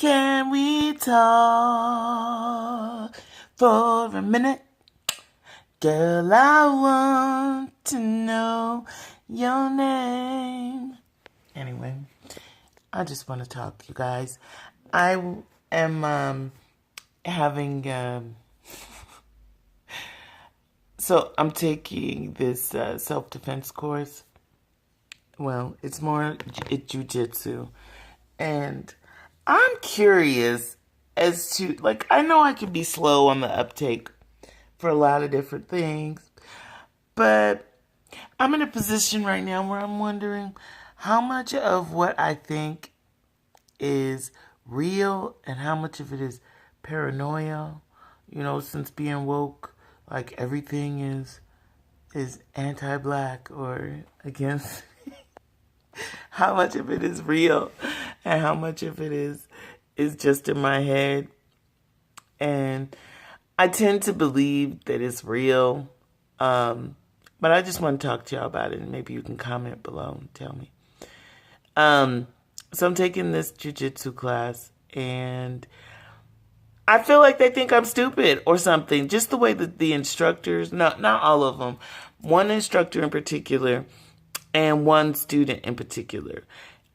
Can we talk for a minute? Girl, I want to know your name. Anyway, I just want to talk, you guys. I am having so I'm taking this self-defense course. Well, it's more jujitsu. And I'm curious as to, like, I know I can be slow on the uptake for a lot of different things, but I'm in a position right now where I'm wondering how much of what I think is real and how much of it is paranoia. You know, since being woke, like everything is anti-black or against. How much of it is real and how much of it is just in my head. And I tend to believe that it's real. But I just want to talk to y'all about it, and maybe you can comment below and tell me. So I'm taking this jiu-jitsu class, and I feel like they think I'm stupid or something. Just the way that the instructors, not all of them, one instructor in particular, and one student in particular.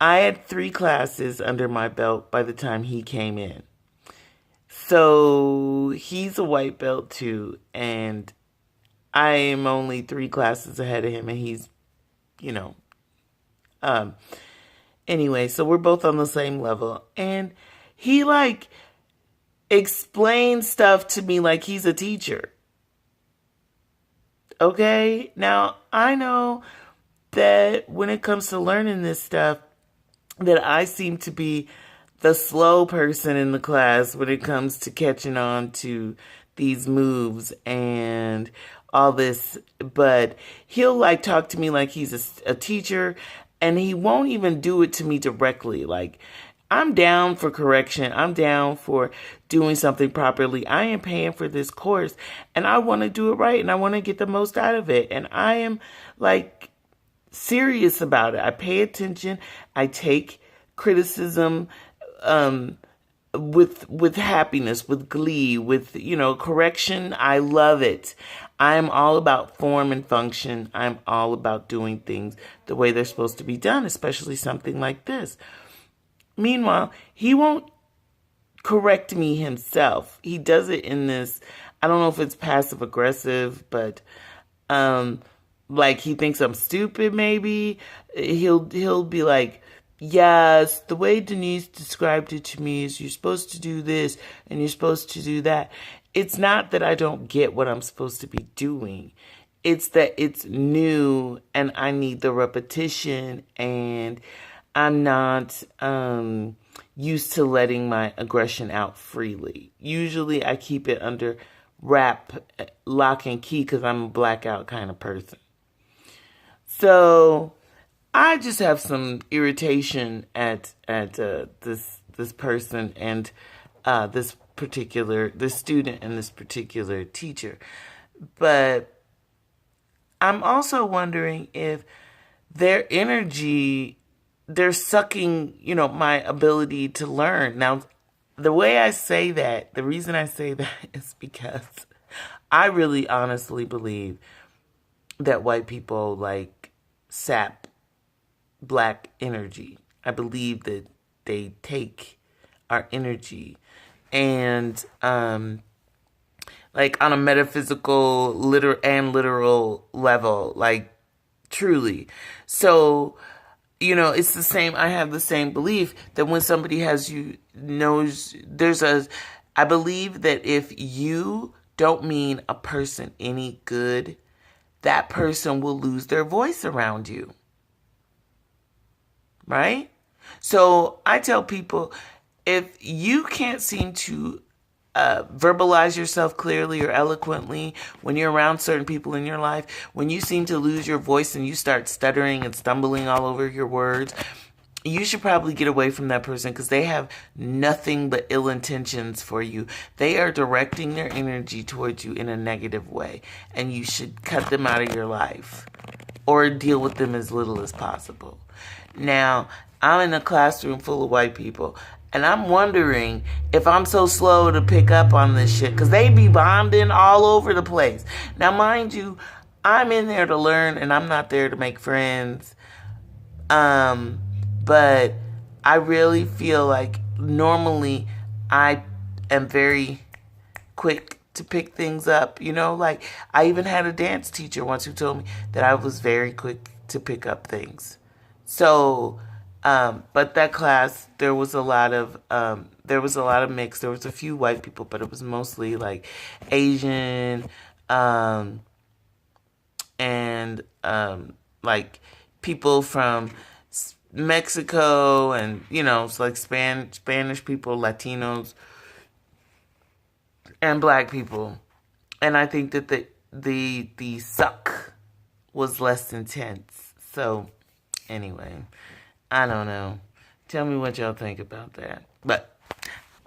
I had 3 classes under my belt by the time he came in. So he's a white belt too, and I am only 3 classes ahead of him, and he's, you know, anyway, so we're both on the same level. And he, like, explains stuff to me like he's a teacher. Okay? Now, I know that when it comes to learning this stuff, that I seem to be the slow person in the class when it comes to catching on to these moves and all this. But he'll, like, talk to me like he's a teacher, and he won't even do it to me directly. Like, I'm down for correction. I'm down for doing something properly. I am paying for this course, and I want to do it right, and I want to get the most out of it. And I am, like, serious about it. I pay attention. I take criticism with happiness, with glee, with, you know, correction. I love it. I'm all about form and function. I'm all about doing things the way they're supposed to be done, especially something like this. Meanwhile, he won't correct me himself. He does it in this, I don't know if it's passive aggressive, but like he thinks I'm stupid maybe. He'll be like, yes, the way Denise described it to me is you're supposed to do this and you're supposed to do that. It's not that I don't get what I'm supposed to be doing. It's that it's new and I need the repetition, and I'm not used to letting my aggression out freely. Usually I keep it under wrap, lock and key, because I'm a blackout kind of person. So I just have some irritation at this person and this student and this particular teacher. But I'm also wondering if their energy, they're sucking, you know, my ability to learn. Now, the way I say that, the reason I say that is because I really honestly believe that white people, like, sap black energy. I believe that they take our energy and like on a metaphysical literal level, like truly. So, you know, it's the same. I have the same belief that when somebody I believe that if you don't mean a person any good, that person will lose their voice around you. Right? So I tell people, if you can't seem to verbalize yourself clearly or eloquently when you're around certain people in your life, when you seem to lose your voice and you start stuttering and stumbling all over your words, you should probably get away from that person, because they have nothing but ill intentions for you. They are directing their energy towards you in a negative way, and you should cut them out of your life. or deal with them as little as possible. Now, I'm in a classroom full of white people, and I'm wondering if I'm so slow to pick up on this shit, because they be bonding all over the place. Now, mind you, I'm in there to learn, and I'm not there to make friends. But I really feel like normally I am very quick to pick things up, like I even had a dance teacher once who told me that I was very quick to pick up things. So, but that class, there was a lot of mix. There was a few white people, but it was mostly like Asian, and, like people from Mexico, and it's like Spanish people, Latinos, and black people. And I think that the suck was less intense. So anyway, I don't know. Tell me what y'all think about that. But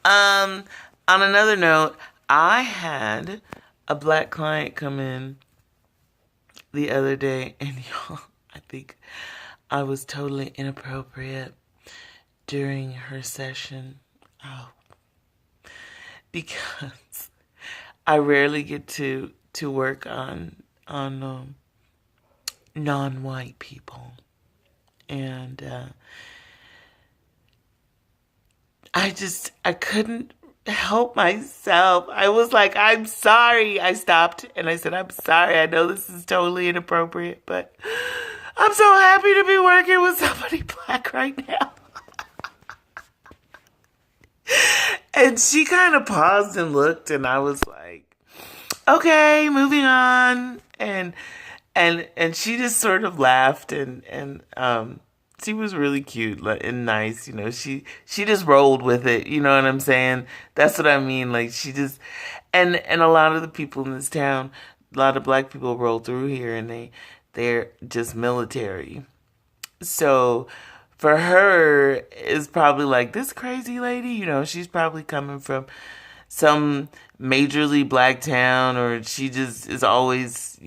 on another note, I had a black client come in the other day, and y'all, I think I was totally inappropriate during her session. Oh, because I rarely get to work on non-white people, and I couldn't help myself. I was like, I'm sorry. I stopped and I said, I'm sorry. I know this is totally inappropriate, but I'm so happy to be working with somebody black right now. And she kind of paused and looked, and I was like, okay, moving on. And she just sort of laughed, and she was really cute and nice, she just rolled with it, you know what I'm saying? That's what I mean. Like, she just, and a lot of the people in this town, a lot of black people roll through here, and they're just military. So for her, it's probably like, this crazy lady, she's probably coming from some majorly black town, or she just is always,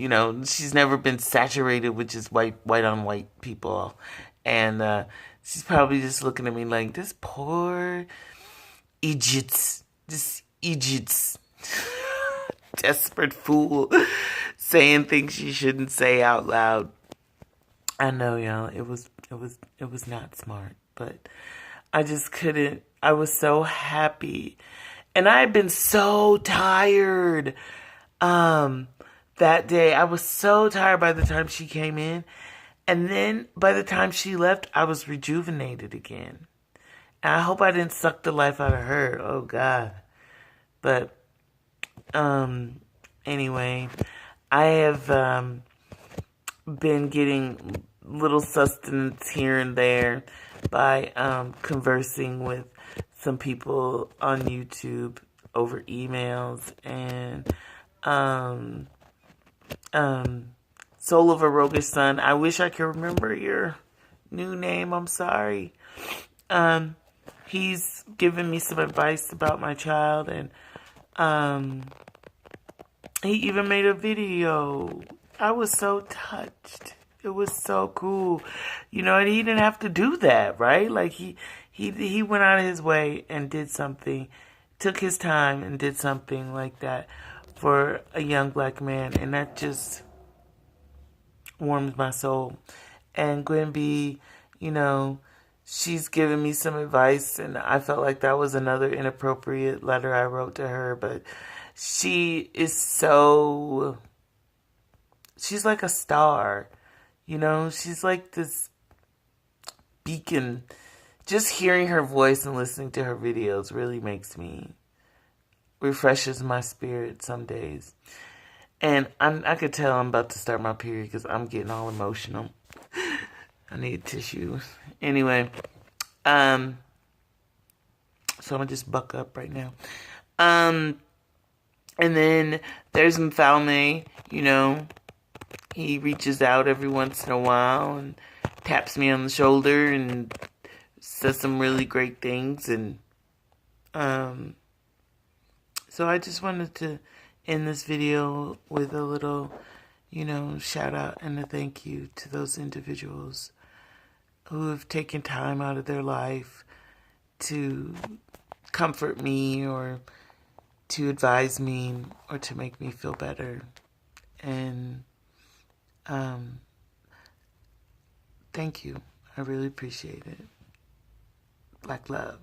she's never been saturated with just white on white people. And she's probably just looking at me like, this poor idiots, desperate fool, saying things she shouldn't say out loud. I know, y'all, it was not smart, but I just couldn't. I was so happy, and I had been so tired. That day, I was so tired by the time she came in, and then by the time she left, I was rejuvenated again. And I hope I didn't suck the life out of her. Oh God, but anyway, I have been getting little sustenance here and there by conversing with some people on YouTube over emails, and Soul of a Roguish Son. I wish I could remember your new name. I'm sorry. He's given me some advice about my child, and he even made a video. I was so touched. It was so cool. And he didn't have to do that, right? Like, he went out of his way and did something, took his time and did something like that for a young black man. And that just warms my soul. And Gwen B, she's given me some advice, and I felt like that was another inappropriate letter I wrote to her. But she is she's like a star. She's like this beacon. Just hearing her voice and listening to her videos really refreshes my spirit some days. And I could tell I'm about to start my period because I'm getting all emotional. I need tissue. Anyway, so I'm gonna just buck up right now. And then there's Mfalme, he reaches out every once in a while and taps me on the shoulder and says some really great things. And so I just wanted to end this video with a little, shout out and a thank you to those individuals who have taken time out of their life to comfort me or to advise me or to make me feel better. And thank you. I really appreciate it. Black love.